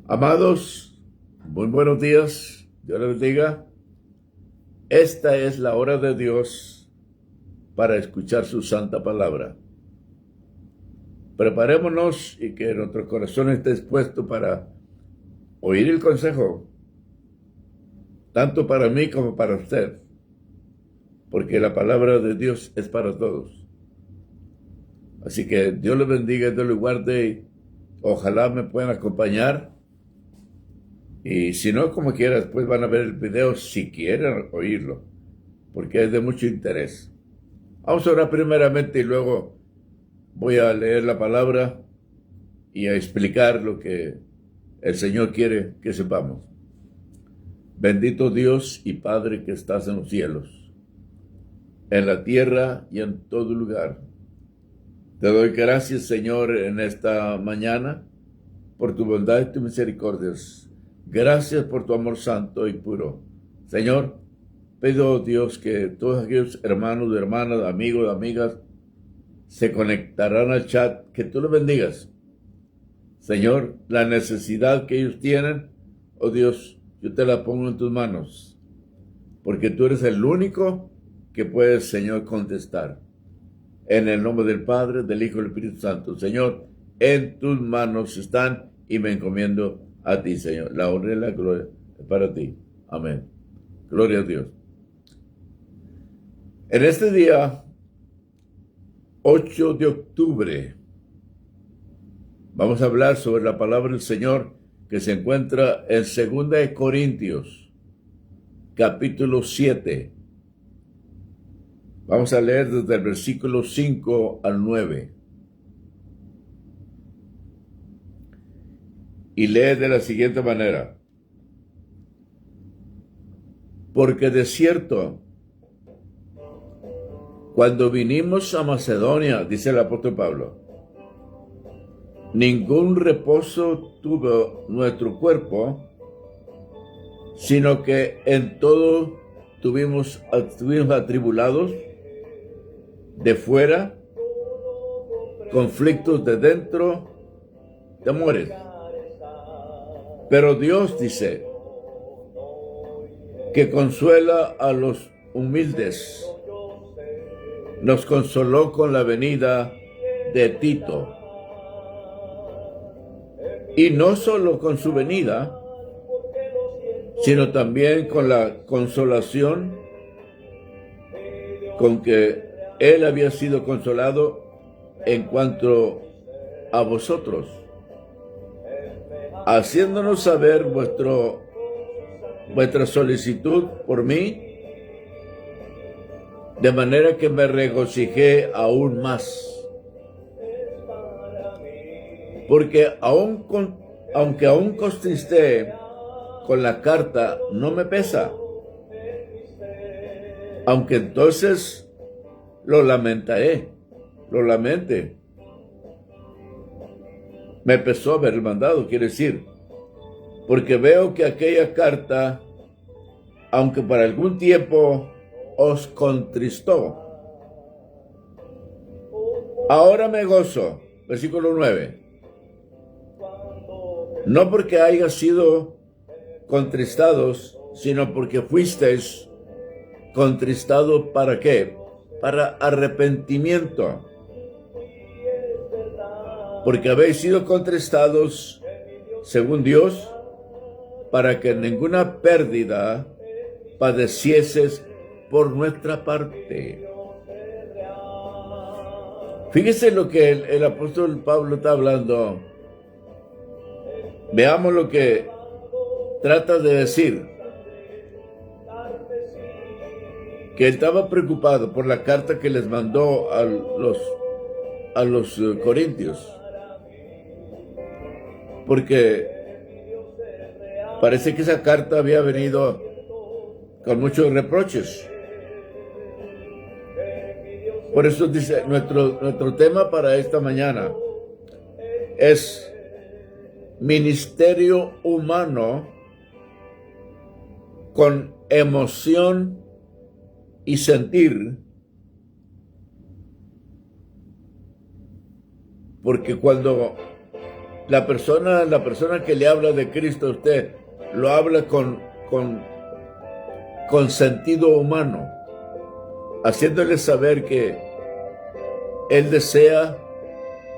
Amados, muy buenos días, Dios les bendiga. Esta es la hora de Dios para escuchar su santa palabra. Preparémonos y que nuestro corazón esté dispuesto para oír el consejo, tanto para mí como para usted, porque la palabra de Dios es para todos. Así que Dios les bendiga, Dios les guarde y ojalá me puedan acompañar. Y si no, como quiera, después van a ver el video si quieren oírlo, porque es de mucho interés. Vamos a orar primeramente y luego voy a leer la palabra y a explicar lo que el Señor quiere que sepamos. Bendito Dios y Padre que estás en los cielos, en la tierra y en todo lugar. Te doy gracias, Señor, en esta mañana por tu bondad y tu misericordia. Gracias por tu amor santo y puro. Señor, pido, Dios, que todos aquellos hermanos, hermanas, amigos, amigas, se conectarán al chat, que tú los bendigas. Señor, la necesidad que ellos tienen, oh Dios, yo te la pongo en tus manos, porque tú eres el único que puedes, Señor, contestar. En el nombre del Padre, del Hijo y del Espíritu Santo. Señor, en tus manos están y me encomiendo a ti, Señor. La honra y la gloria es para ti. Amén. Gloria a Dios. En este día, 8 de octubre, vamos a hablar sobre la palabra del Señor que se encuentra en 2 de Corintios, capítulo 7. Vamos a leer desde el versículo 5 al 9. Y lee de la siguiente manera. Porque de cierto, cuando vinimos a Macedonia, dice el apóstol Pablo, ningún reposo tuvo nuestro cuerpo, sino que en todo estuvimos atribulados, de fuera, conflictos de dentro, temores. Pero Dios dice que consuela a los humildes. Nos consoló con la venida de Tito. Y no solo con su venida, sino también con la consolación con que él había sido consolado en cuanto a vosotros, haciéndonos saber vuestra solicitud por mí, de manera que me regocijé aún más. Porque aunque aún contristé con la carta, no me pesa, aunque entonces lo lamenté. Me pesó haber mandado, quiere decir, porque veo que aquella carta, aunque para algún tiempo os contristó, ahora me gozo, versículo 9, no porque haya sido contristados, sino porque fuisteis contristados, ¿para qué? Para arrepentimiento. Porque habéis sido contristados, según Dios, para que ninguna pérdida padecieses por nuestra parte. Fíjese lo que el apóstol Pablo está hablando. Veamos lo que trata de decir. Que él estaba preocupado por la carta que les mandó a los corintios. Porque parece que esa carta había venido con muchos reproches. Por eso dice, nuestro tema para esta mañana es ministerio humano con emoción y sentir, porque cuando La persona que le habla de Cristo a usted, lo habla con sentido humano, haciéndole saber que Él desea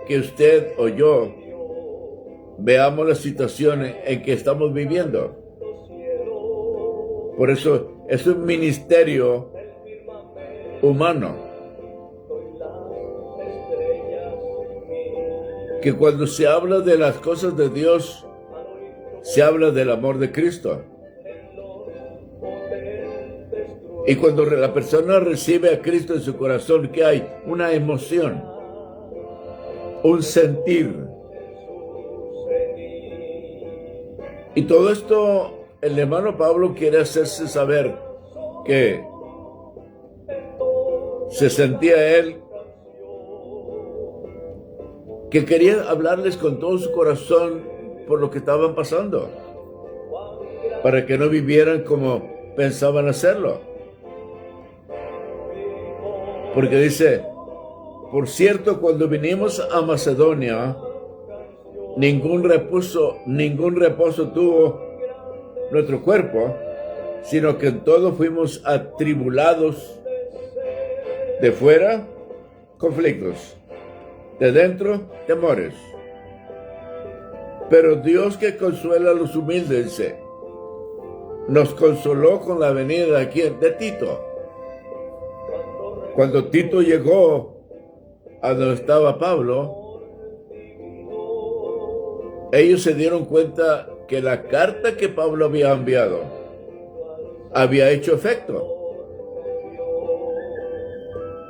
que usted o yo veamos las situaciones en que estamos viviendo. Por eso es un ministerio humano, que cuando se habla de las cosas de Dios, se habla del amor de Cristo. Y cuando la persona recibe a Cristo en su corazón, ¿qué hay? Una emoción, un sentir. Y todo esto, el hermano Pablo quiere hacerse saber que se sentía él, que quería hablarles con todo su corazón por lo que estaban pasando, para que no vivieran como pensaban hacerlo. Porque dice, por cierto, cuando vinimos a Macedonia, ningún reposo tuvo nuestro cuerpo, sino que en todo fuimos atribulados. De fuera, conflictos. De dentro, temores. Pero Dios, que consuela a los humildes, dice, nos consoló con la venida de Tito. Cuando Tito llegó a donde estaba Pablo, ellos se dieron cuenta que la carta que Pablo había enviado había hecho efecto.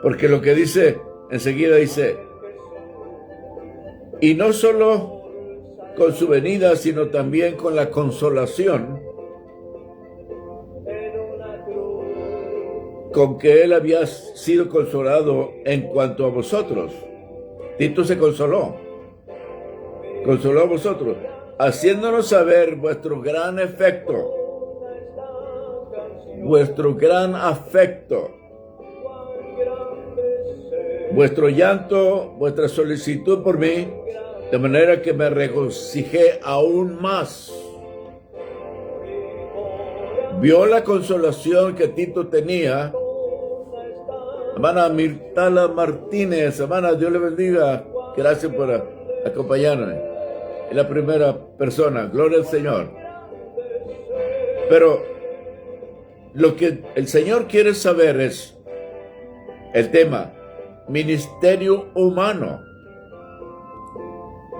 Porque lo que dice, enseguida dice, y no solo con su venida, sino también con la consolación con que él había sido consolado en cuanto a vosotros. Tito se consoló a vosotros, haciéndonos saber vuestro gran afecto, vuestro llanto, vuestra solicitud por mí, de manera que me regocijé aún más. Vio la consolación que Tito tenía. Hermana Mirtala Martínez, hermana, Dios le bendiga. Gracias por acompañarme. Es la primera persona, gloria al Señor. Pero lo que el Señor quiere saber es el tema, ministerio humano.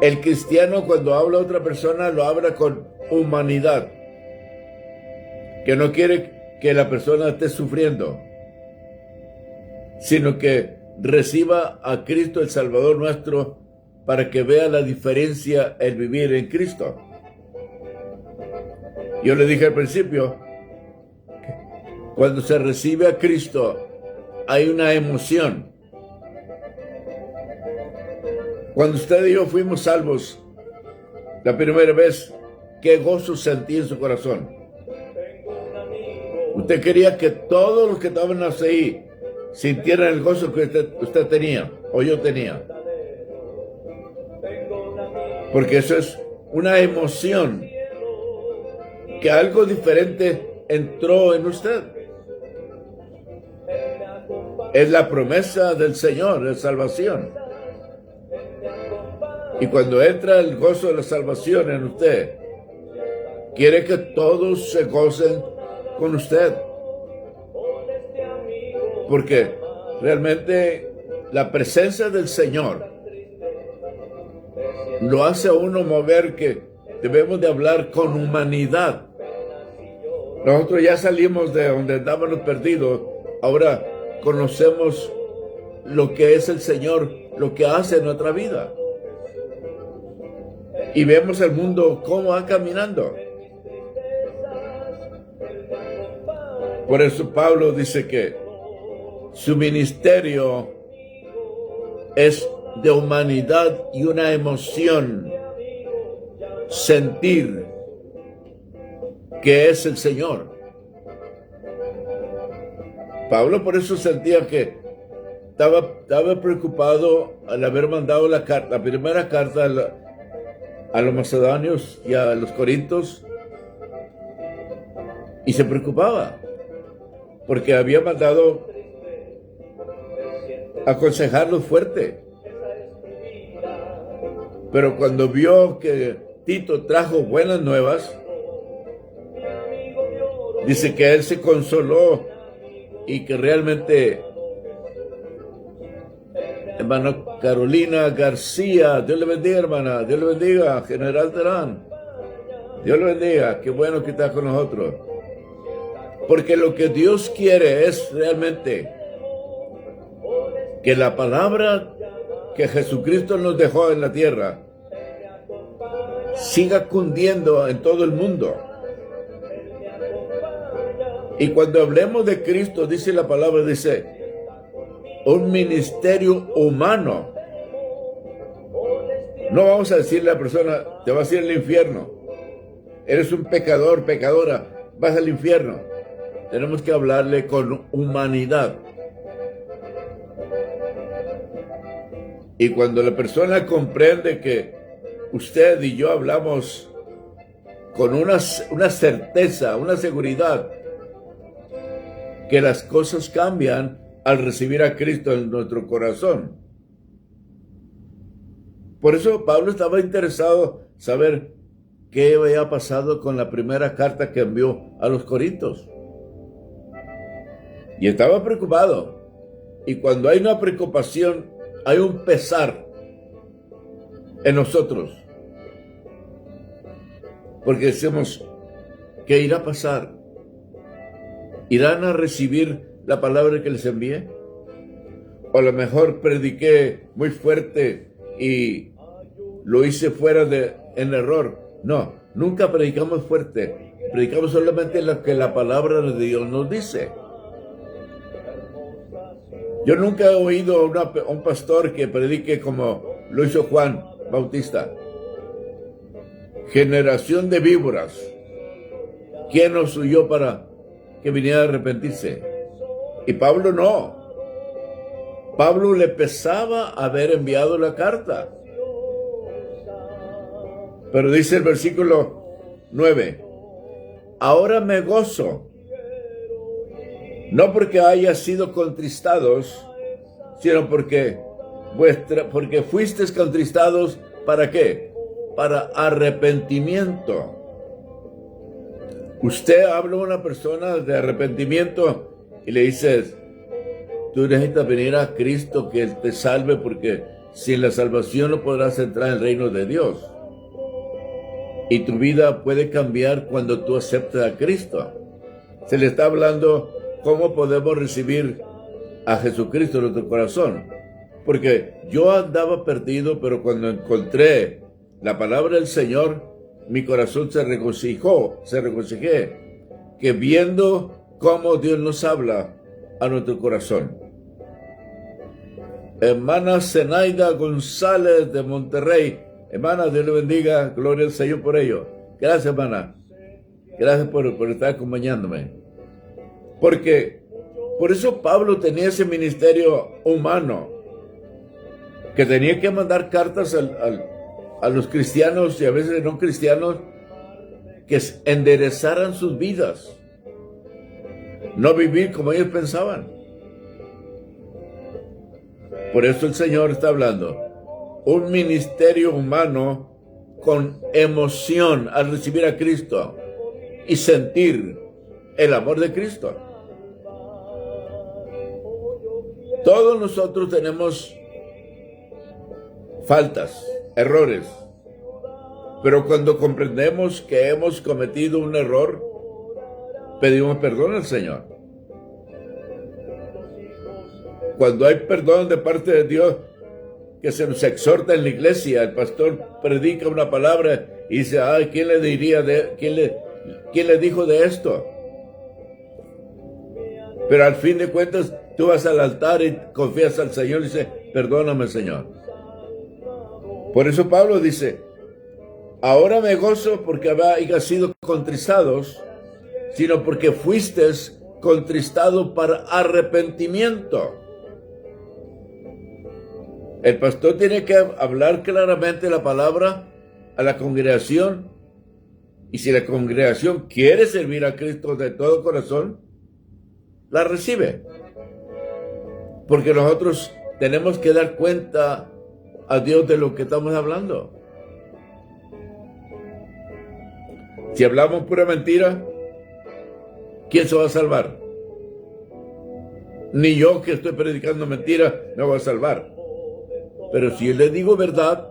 El cristiano, cuando habla a otra persona, lo habla con humanidad, que no quiere que la persona esté sufriendo, sino que reciba a Cristo el Salvador nuestro, para que vea la diferencia el vivir en Cristo. Yo le dije al principio, cuando se recibe a Cristo hay una emoción. Cuando usted y yo fuimos salvos la primera vez, qué gozo sentí en su corazón. Usted quería que todos los que estaban ahí sintieran el gozo que usted tenía, o yo tenía. Porque eso es una emoción, que algo diferente entró en usted. Es la promesa del Señor, de salvación. Y cuando entra el gozo de la salvación en usted, quiere que todos se gocen con usted. Porque realmente la presencia del Señor lo hace a uno mover, que debemos de hablar con humanidad. Nosotros ya salimos de donde andábamos perdidos. Ahora conocemos lo que es el Señor, lo que hace en nuestra vida. Y vemos el mundo cómo va caminando. Por eso Pablo dice que su ministerio es de humanidad y una emoción, sentir que es el Señor. Pablo por eso sentía que estaba preocupado al haber mandado la primera carta a los macedonios y a los corintios y se preocupaba porque había mandado aconsejarlos fuerte. Pero cuando vio que Tito trajo buenas nuevas, dice que él se consoló y que realmente, hermana Carolina García, Dios le bendiga, hermana, Dios le bendiga, General Terán, Dios le bendiga, qué bueno que está con nosotros. Porque lo que Dios quiere es realmente que la palabra que Jesucristo nos dejó en la tierra siga cundiendo en todo el mundo. Y cuando hablemos de Cristo, dice la palabra, dice, un ministerio humano. No vamos a decirle a la persona, te vas a ir al infierno. Eres un pecador, pecadora, vas al infierno. Tenemos que hablarle con humanidad. Y cuando la persona comprende que usted y yo hablamos con una certeza, una seguridad, que las cosas cambian al recibir a Cristo en nuestro corazón. Por eso Pablo estaba interesado en saber qué había pasado con la primera carta que envió a los Corintios. Y estaba preocupado. Y cuando hay una preocupación, hay un pesar en nosotros. Porque decimos, ¿qué irá a pasar? ¿Irán a recibir la palabra que les envié? O a lo mejor prediqué muy fuerte y lo hice en error. No, nunca predicamos fuerte. Predicamos solamente lo que la palabra de Dios nos dice. Yo nunca he oído a un pastor que predique como lo hizo Juan Bautista. Generación de víboras. ¿Quién nos huyó para que viniera a arrepentirse? Y Pablo no. Pablo le pesaba haber enviado la carta. Pero dice el versículo 9, ahora me gozo, no porque haya sido contristados, sino porque fuisteis contristados, ¿para qué? Para arrepentimiento. Usted habla a una persona de arrepentimiento y le dices, tú necesitas venir a Cristo que Él te salve, porque sin la salvación no podrás entrar en el reino de Dios. Y tu vida puede cambiar cuando tú aceptas a Cristo. Se le está hablando cómo podemos recibir a Jesucristo en nuestro corazón. Porque yo andaba perdido, pero cuando encontré la palabra del Señor, mi corazón se regocijé, que viendo cómo Dios nos habla a nuestro corazón. Hermana Zenaida González de Monterrey, hermana, Dios le bendiga, gloria al Señor por ello. Gracias, hermana. Gracias por estar acompañándome. Porque por eso Pablo tenía ese ministerio humano, que tenía que mandar cartas a los cristianos y a veces no cristianos, que enderezaran sus vidas, no vivir como ellos pensaban. Por eso el Señor está hablando, un ministerio humano con emoción al recibir a Cristo y sentir el amor de Cristo. Todos nosotros tenemos faltas, errores, pero cuando comprendemos que hemos cometido un error, pedimos perdón al Señor. Cuando hay perdón de parte de Dios, que se nos exhorta en la iglesia, el pastor predica una palabra y dice, ay, ¿quién le dijo de esto? Pero al fin de cuentas, tú vas al altar y confías al Señor y dices, perdóname, Señor. Por eso Pablo dice, ahora me gozo porque habéis sido contristados, sino porque fuisteis contristados para arrepentimiento. El pastor tiene que hablar claramente la palabra a la congregación, y si la congregación quiere servir a Cristo de todo corazón, la recibe. Porque nosotros tenemos que dar cuenta a Dios de lo que estamos hablando. Si hablamos pura mentira, ¿quién se va a salvar? Ni yo, que estoy predicando mentira, me voy a salvar. Pero si yo le digo verdad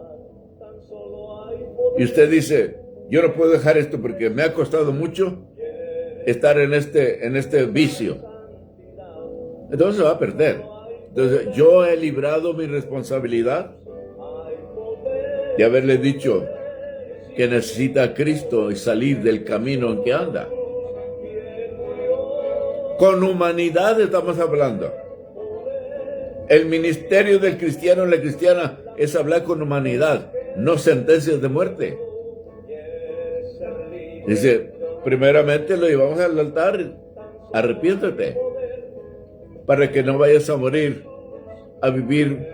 y usted dice, yo no puedo dejar esto porque me ha costado mucho estar en este vicio, entonces se va a perder. Entonces yo he librado mi responsabilidad de haberle dicho que necesita a Cristo y salir del camino en que anda. Con humanidad estamos hablando. El ministerio del cristiano y la cristiana es hablar con humanidad, no sentencias de muerte. Dice, primeramente lo llevamos al altar, arrepiéntete, para que no vayas a morir, a vivir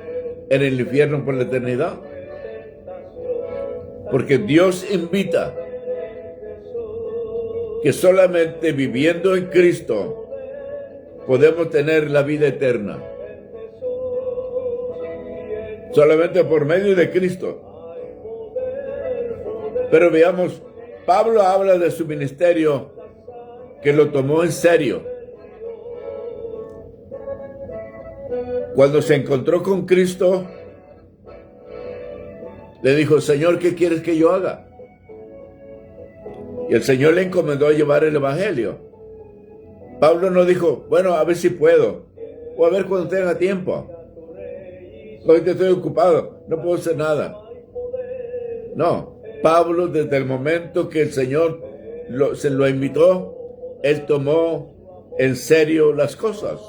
en el infierno por la eternidad. Porque Dios invita que solamente viviendo en Cristo podemos tener la vida eterna. Solamente por medio de Cristo. Pero veamos, Pablo habla de su ministerio, que lo tomó en serio. Cuando se encontró con Cristo, le dijo, Señor, ¿qué quieres que yo haga? Y el Señor le encomendó llevar el evangelio. Pablo no dijo, bueno, a ver si puedo, o a ver cuando tenga tiempo. Hoy estoy ocupado, no puedo hacer nada. No, Pablo, desde el momento que el Señor se lo invitó, él tomó en serio las cosas.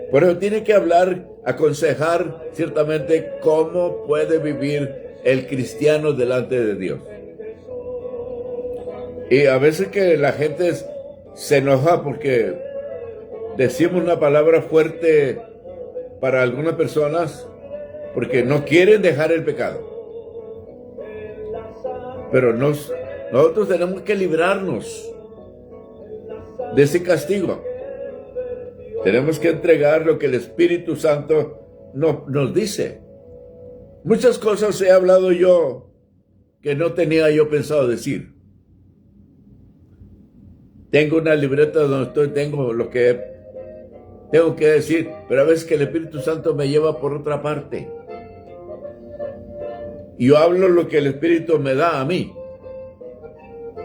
Por eso tiene que hablar, aconsejar ciertamente cómo puede vivir el cristiano delante de Dios. Y a veces que la gente se enoja porque decimos una palabra fuerte para algunas personas porque no quieren dejar el pecado. Pero nosotros tenemos que librarnos de ese castigo. Tenemos que entregar lo que el Espíritu Santo nos dice. Muchas cosas he hablado yo que no tenía yo pensado decir. Tengo una libreta donde tengo lo que tengo que decir, pero a veces que el Espíritu Santo me lleva por otra parte. Y yo hablo lo que el Espíritu me da a mí.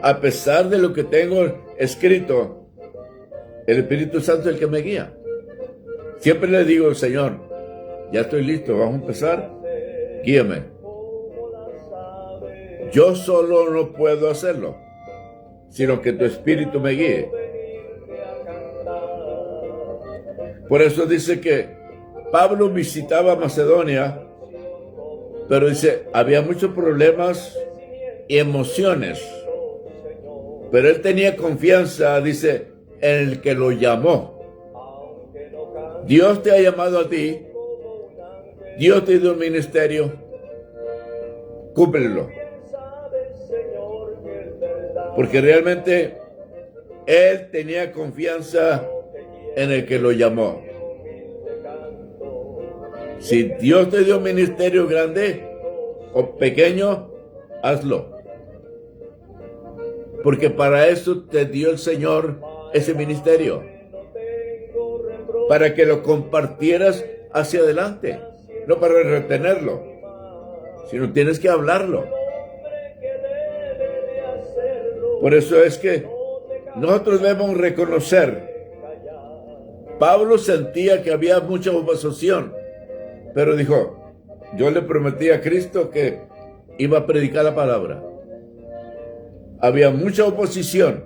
A pesar de lo que tengo escrito, el Espíritu Santo es el que me guía. Siempre le digo, Señor, ya estoy listo, vamos a empezar, guíame. Yo solo no puedo hacerlo, sino que tu Espíritu me guíe. Por eso dice que Pablo visitaba Macedonia, pero dice, había muchos problemas y emociones. Pero él tenía confianza, dice, en el que lo llamó. Dios te ha llamado a ti. Dios te dio un ministerio. Cúmplelo. Porque realmente él tenía confianza en el que lo llamó. Si Dios te dio un ministerio grande o pequeño, hazlo. Porque para eso te dio el Señor ese ministerio. Para que lo compartieras hacia adelante. No para retenerlo, sino tienes que hablarlo. Por eso es que nosotros debemos reconocer. Pablo sentía que había mucha oposición, pero dijo, yo le prometí a Cristo que iba a predicar la palabra. Había mucha oposición.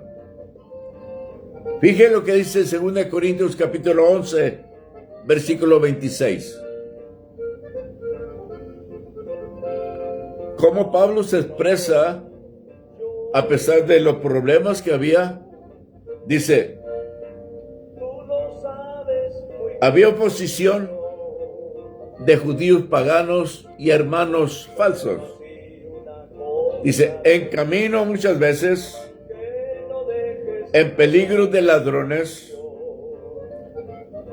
Fíjense lo que dice 2 Corintios capítulo 11, versículo 26. Cómo Pablo se expresa a pesar de los problemas que había. Dice, había oposición de judíos paganos y hermanos falsos. Dice, en camino muchas veces, en peligro de ladrones,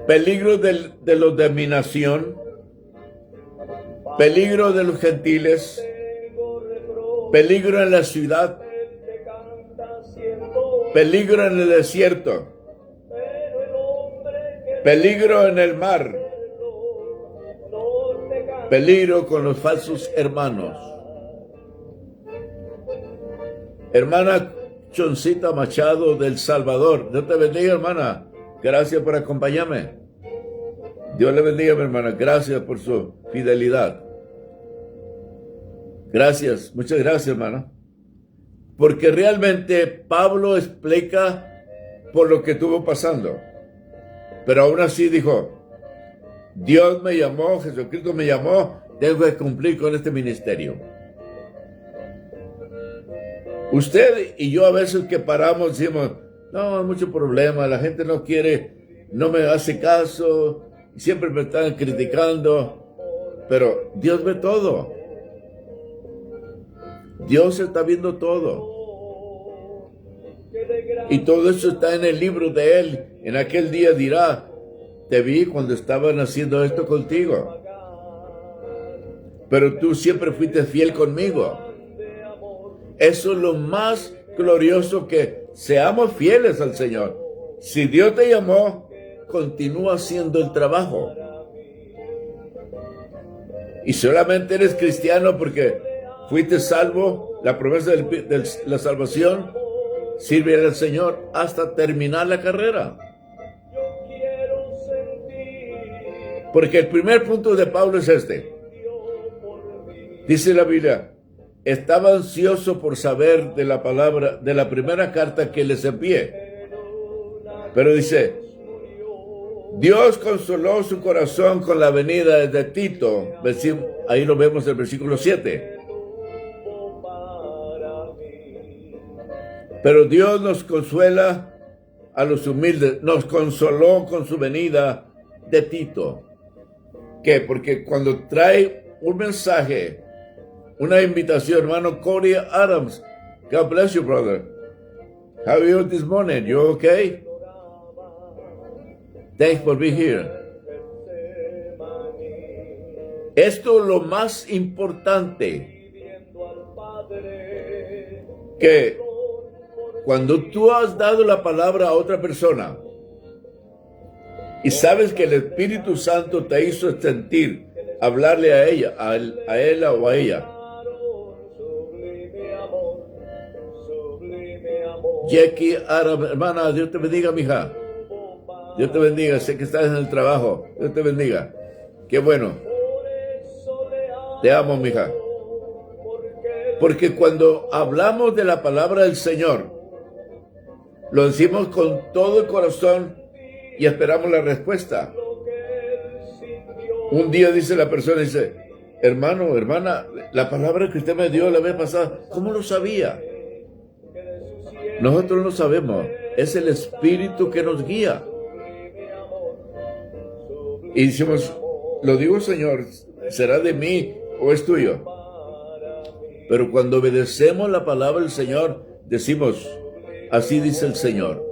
peligro de los de mi nación, peligro de los gentiles, peligro en la ciudad, peligro en el desierto, peligro en el mar, peligro con los falsos hermanos. Hermana Choncita Machado del Salvador, Dios te bendiga, hermana. Gracias por acompañarme. Dios le bendiga, mi hermana. Gracias por su fidelidad. Gracias, muchas gracias, hermana. Porque realmente Pablo explica por lo que estuvo pasando. Pero aún así dijo, Dios me llamó, Jesucristo me llamó, tengo que cumplir con este ministerio. Usted y yo a veces que paramos decimos, no, hay mucho problema, la gente no quiere, no me hace caso, siempre me están criticando, pero Dios ve todo. Dios está viendo todo. Y todo eso está en el libro de Él. En aquel día dirá, te vi cuando estaban haciendo esto contigo, pero tú siempre fuiste fiel conmigo. Eso es lo más glorioso, que seamos fieles al Señor. Si Dios te llamó, continúa haciendo el trabajo. Y solamente eres cristiano porque fuiste salvo, la promesa de la salvación, sirve al Señor hasta terminar la carrera. Porque el primer punto de Pablo es este. Dice la Biblia, estaba ansioso por saber de la palabra, de la primera carta que les envié. Pero dice, Dios consoló su corazón con la venida de Tito. Ahí lo vemos en el versículo 7. Pero Dios nos consuela a los humildes, nos consoló con su venida de Tito. ¿Qué? Porque cuando trae un mensaje, una invitación, hermano Corey Adams, God bless you, brother. How are you this morning? You okay? Thanks for being here. Esto es lo más importante, que cuando tú has dado la palabra a otra persona y sabes que el Espíritu Santo te hizo sentir, hablarle a ella, a él o a ella. Jackie, hermana, Dios te bendiga, mija. Dios te bendiga, sé que estás en el trabajo. Dios te bendiga. Qué bueno. Te amo, mija. Porque cuando hablamos de la palabra del Señor, lo decimos con todo el corazón y esperamos la respuesta. Un día dice la persona, dice, hermano, hermana, la palabra que usted me dio la vez pasada, ¿cómo lo sabía? Nosotros no sabemos, es el Espíritu que nos guía. Y decimos, lo digo, Señor, ¿será de mí o es tuyo? Pero cuando obedecemos la palabra del Señor, decimos, así dice el Señor.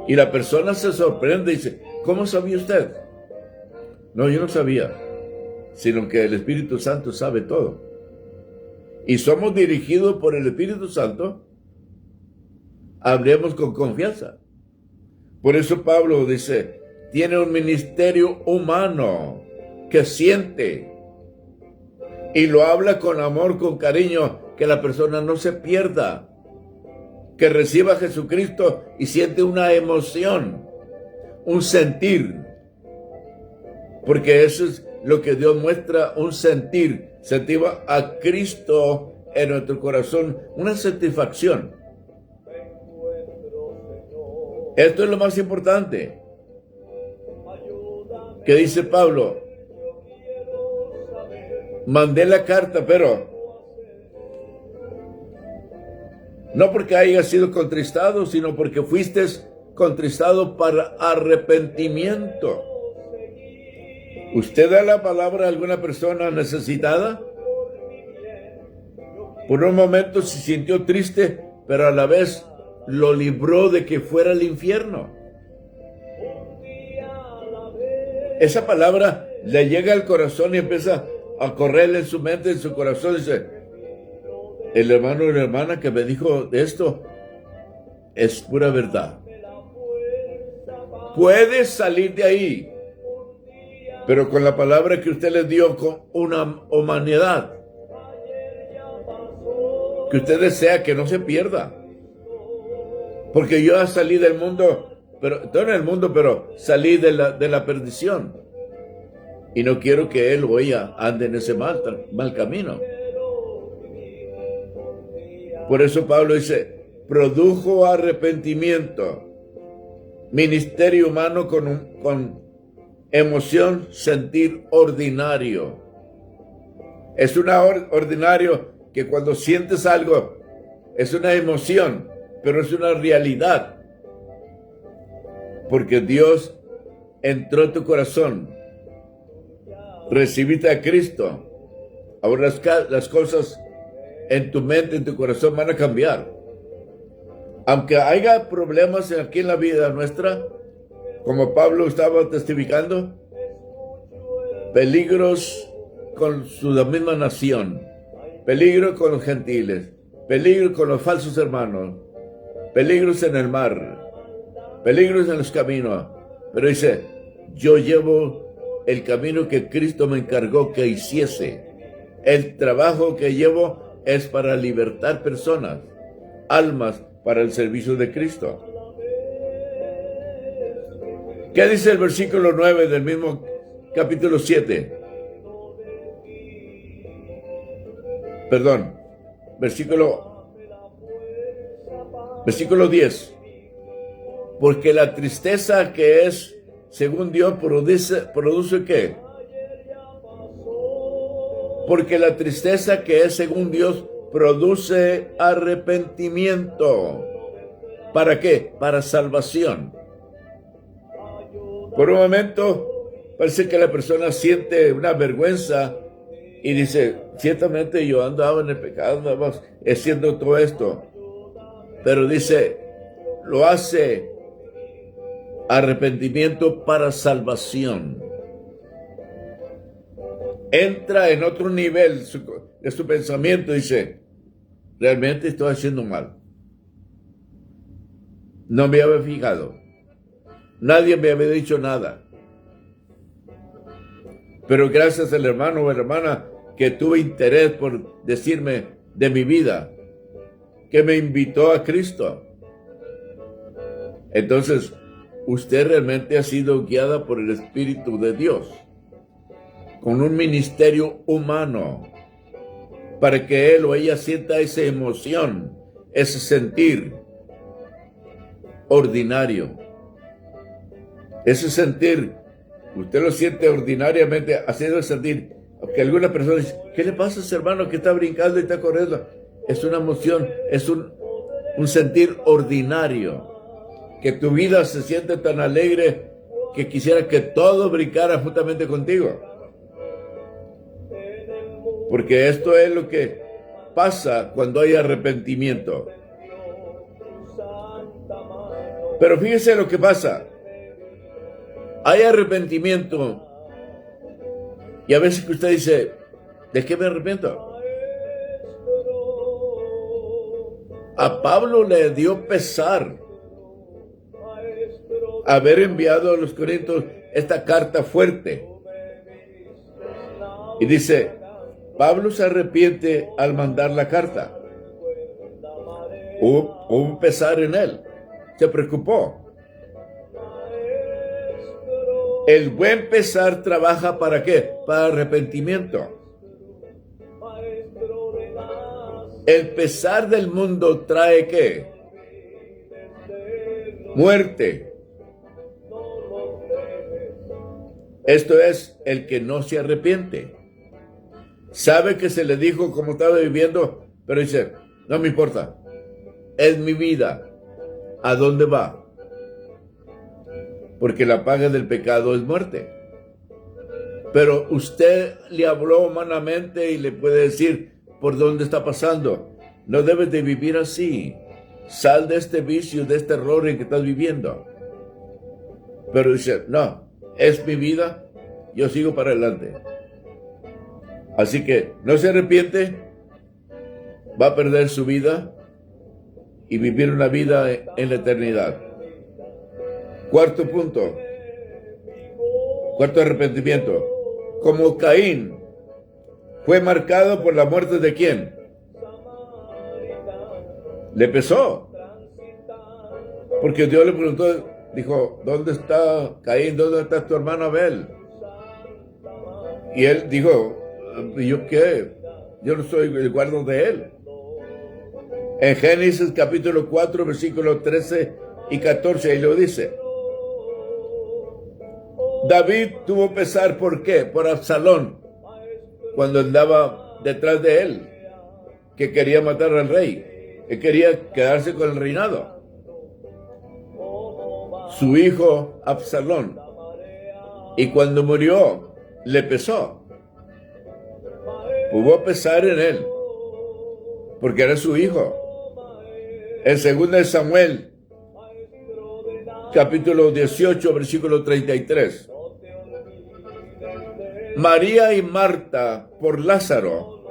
Y la persona se sorprende y dice, ¿cómo sabía usted? No, yo no sabía, sino que el Espíritu Santo sabe todo. Y somos dirigidos por el Espíritu Santo, hablemos con confianza. Por eso Pablo dice, tiene un ministerio humano que siente y lo habla con amor, con cariño, que la persona no se pierda, que reciba a Jesucristo y siente una emoción, un sentir, porque eso es lo que Dios muestra, un sentir. Sentimos a Cristo en nuestro corazón, una satisfacción. Esto es lo más importante. ¿Qué dice Pablo? Mandé la carta, pero no porque haya sido contristado, sino porque fuiste contristado para arrepentimiento. ¿Usted da la palabra a alguna persona necesitada? Por un momento se sintió triste, pero a la vez lo libró de que fuera al infierno. Esa palabra le llega al corazón y empieza a correr en su mente, en su corazón. Dice, el hermano y la hermana que me dijo de esto es pura verdad. Puedes salir de ahí, pero con la palabra que usted les dio, con una humanidad que usted desea que no se pierda. Porque yo salí del mundo, pero no en el mundo, pero salí de la perdición. Y no quiero que él o ella ande en ese mal camino. Por eso Pablo dice, produjo arrepentimiento, ministerio humano con emoción, sentir ordinario. Es ordinario que cuando sientes algo, es una emoción, pero es una realidad. Porque Dios entró en tu corazón. Recibiste a Cristo. Ahora las cosas en tu mente, en tu corazón van a cambiar. Aunque haya problemas aquí en la vida nuestra, como Pablo estaba testificando, peligros con la misma nación, peligro con los gentiles, peligro con los falsos hermanos, peligros en el mar, peligros en los caminos. Pero dice, yo llevo el camino que Cristo me encargó que hiciese. El trabajo que llevo es para libertar personas, almas para el servicio de Cristo. ¿Qué dice el versículo 9 del mismo capítulo 7? Perdón, versículo 10. Porque la tristeza que es según Dios produce ¿qué? Porque la tristeza que es según Dios produce arrepentimiento. ¿Para qué? Para salvación. Por un momento parece que la persona siente una vergüenza y dice, ciertamente yo andaba en el pecado, andaba haciendo todo esto. Pero dice, lo hace arrepentimiento para salvación. Entra en otro nivel de su pensamiento y dice, realmente estoy haciendo mal. No me había fijado. Nadie me había dicho nada. Pero gracias al hermano o hermana que tuvo interés por decirme de mi vida, que me invitó a Cristo. Entonces, usted realmente ha sido guiada por el Espíritu de Dios, con un ministerio humano, para que él o ella sienta esa emoción, ese sentir ordinario. Ese sentir, usted lo siente ordinariamente, haciendo sentir, que alguna persona dice, ¿qué le pasa a ese hermano que está brincando y está corriendo? Es una emoción, es un sentir ordinario. Que tu vida se siente tan alegre que quisiera que todo brincara juntamente contigo. Porque esto es lo que pasa cuando hay arrepentimiento. Pero fíjese lo que pasa. Hay arrepentimiento y a veces que usted dice, ¿de qué me arrepiento? A Pablo le dio pesar haber enviado a los Corintios esta carta fuerte. Y dice, Pablo se arrepiente al mandar la carta. Hubo un pesar en él. Se preocupó. El buen pesar trabaja ¿para qué? Para arrepentimiento. El pesar del mundo trae ¿qué? Muerte. Esto es el que no se arrepiente. Sabe que se le dijo cómo estaba viviendo, pero dice, no me importa. Es mi vida. ¿A dónde va? Porque la paga del pecado es muerte. Pero usted le habló humanamente y le puede decir, por dónde está pasando. No debes de vivir así. Sal de este vicio, de este error en que estás viviendo. Pero dice, no, es mi vida, yo sigo para adelante. Así que no se arrepiente, va a perder su vida y vivir una vida en la eternidad. Cuarto punto, cuarto arrepentimiento. Como Caín fue marcado por la muerte de ¿quién? Le pesó. Porque Dios le preguntó, dijo, ¿dónde está Caín? ¿Dónde está tu hermano Abel? Y él dijo, ¿y yo qué? Yo no soy el guardo de él. En Génesis capítulo 4, versículos 13 y 14, ahí lo dice. David tuvo pesar, ¿por qué? Por Absalón, cuando andaba detrás de él, que quería matar al rey, que quería quedarse con el reinado. Su hijo Absalón. Y cuando murió, le pesó. Hubo pesar en él, porque era su hijo. En 2 Samuel, capítulo 18, versículo 33. María y Marta, por Lázaro,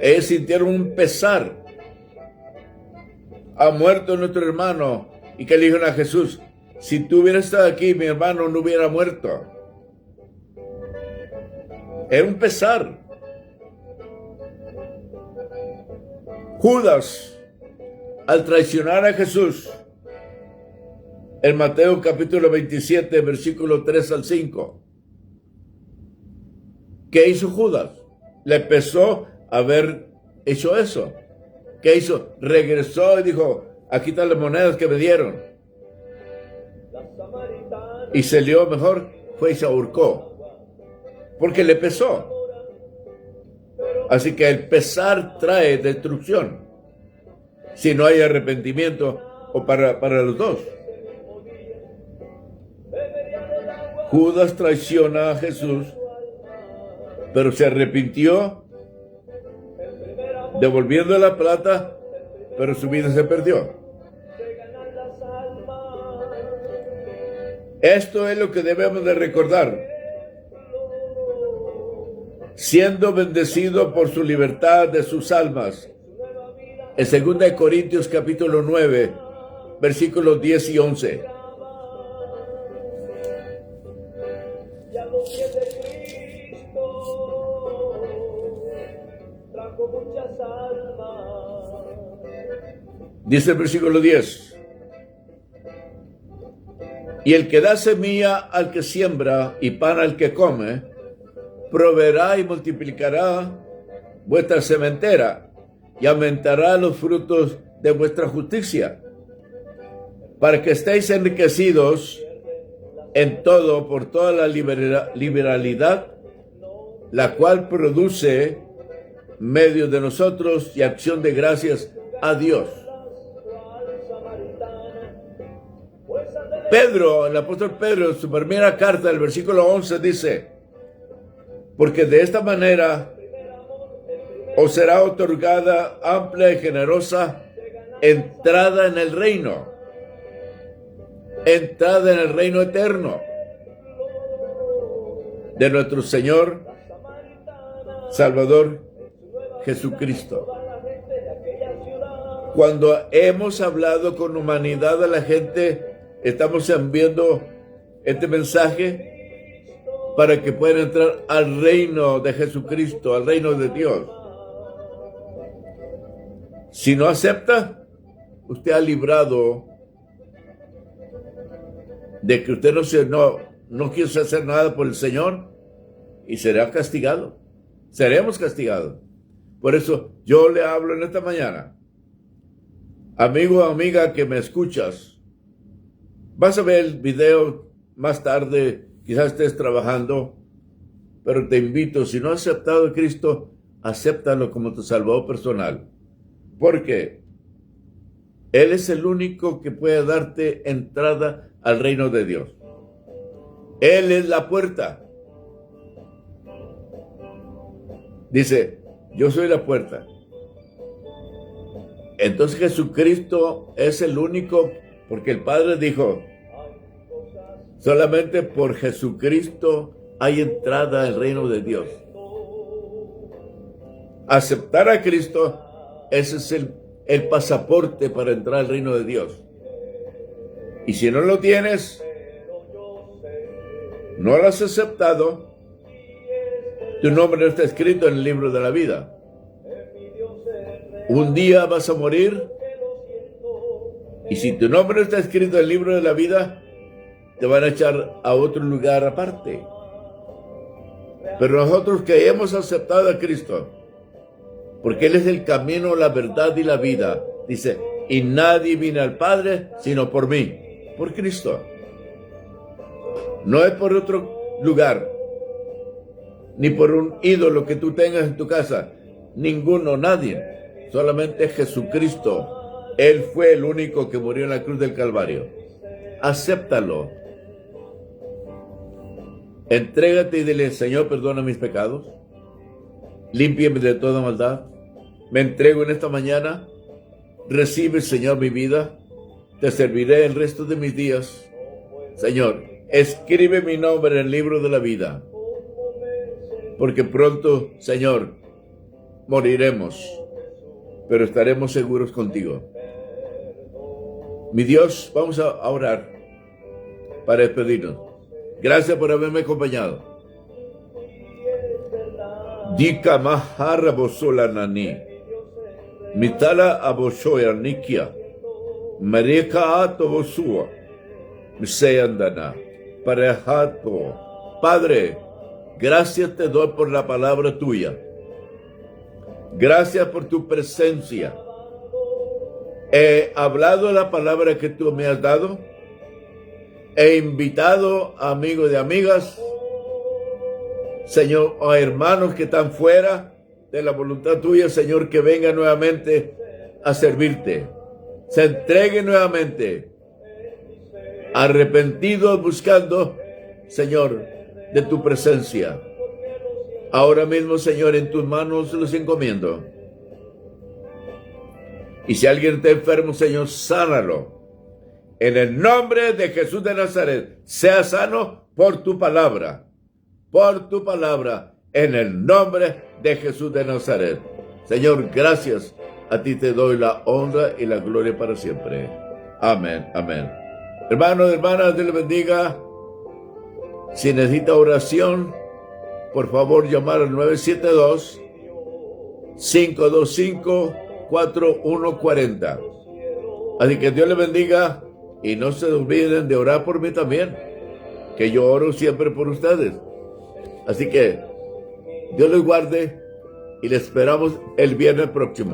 ellos sintieron un pesar. Ha muerto nuestro hermano. Y que le dijeron a Jesús, si tú hubieras estado aquí, mi hermano no hubiera muerto. Era un pesar. Judas, al traicionar a Jesús, en Mateo capítulo 27, versículo 3 al 5, ¿qué hizo Judas? Le pesó haber hecho eso. ¿Qué hizo? Regresó y dijo, aquí están las monedas que me dieron. Y se lió mejor, fue y se ahorcó. Porque le pesó. Así que el pesar trae destrucción. Si no hay arrepentimiento o para los dos. Judas traiciona a Jesús, pero se arrepintió, devolviendo la plata, pero su vida se perdió. Esto es lo que debemos de recordar. Siendo bendecido por su libertad de sus almas. En 2 Corintios capítulo 9, versículos 10 y 11. Dice el versículo 10. Y el que da semilla al que siembra y pan al que come, proveerá y multiplicará vuestra sementera y aumentará los frutos de vuestra justicia, para que estéis enriquecidos en todo por toda la liberalidad, la cual produce medio de nosotros y acción de gracias a Dios. Pedro, el apóstol Pedro, en su primera carta, el versículo 11 dice, porque de esta manera os será otorgada amplia y generosa entrada en el reino eterno de nuestro Señor, Salvador Jesucristo. Cuando hemos hablado con humanidad a la gente, estamos enviando este mensaje para que puedan entrar al reino de Jesucristo, al reino de Dios. Si no acepta, usted ha librado de que usted no quiso hacer nada por el Señor y será castigado. Seremos castigados. Por eso yo le hablo en esta mañana. Amigo o amiga que me escuchas, vas a ver el video más tarde, quizás estés trabajando, pero te invito, si no has aceptado a Cristo, acéptalo como tu Salvador personal. Porque Él es el único que puede darte entrada al reino de Dios. Él es la puerta. Dice, Yo soy la puerta. Entonces Jesucristo es el único, porque el Padre dijo, solamente por Jesucristo hay entrada al reino de Dios. Aceptar a Cristo, ese es el pasaporte para entrar al reino de Dios. Y si no lo tienes, no lo has aceptado, tu nombre no está escrito en el libro de la vida. Un día vas a morir, y si tu nombre no está escrito en el libro de la vida, te van a echar a otro lugar aparte. Pero nosotros que hemos aceptado a Cristo, porque Él es el camino, la verdad y la vida, dice, y nadie viene al Padre sino por mí, por Cristo. No es por otro lugar, ni por un ídolo que tú tengas en tu casa, ninguno, nadie. Solamente Jesucristo. Él fue el único que murió en la cruz del Calvario. Acéptalo. Entrégate y dile, Señor, perdona mis pecados. Límpiame de toda maldad. Me entrego en esta mañana. Recibe, Señor, mi vida. Te serviré el resto de mis días. Señor, escribe mi nombre en el libro de la vida. Porque pronto, Señor, moriremos, pero estaremos seguros contigo. Mi Dios, vamos a orar para despedirnos. Gracias por haberme acompañado. Dika mahara bosola nani. Mitala aboshoya nikia. Mareka ato bosua. Miseyandana. Parejato. Padre, gracias te doy por la palabra tuya. Gracias por tu presencia. He hablado la palabra que tú me has dado. He invitado a amigos y amigas, Señor, a hermanos que están fuera de la voluntad tuya, Señor, que vengan nuevamente a servirte. Se entreguen nuevamente, arrepentidos, buscando, Señor, de tu presencia. Ahora mismo, Señor, en tus manos los encomiendo. Y si alguien está enfermo, Señor, sánalo. En el nombre de Jesús de Nazaret, sea sano por tu palabra. Por tu palabra, en el nombre de Jesús de Nazaret. Señor, gracias. A ti te doy la honra y la gloria para siempre. Amén, amén. Hermanos, hermanas, Dios les bendiga. Si necesita oración, por favor, llamar al 972-525-4140. Así que Dios les bendiga y no se olviden de orar por mí también, que yo oro siempre por ustedes. Así que Dios les guarde y les esperamos el viernes próximo.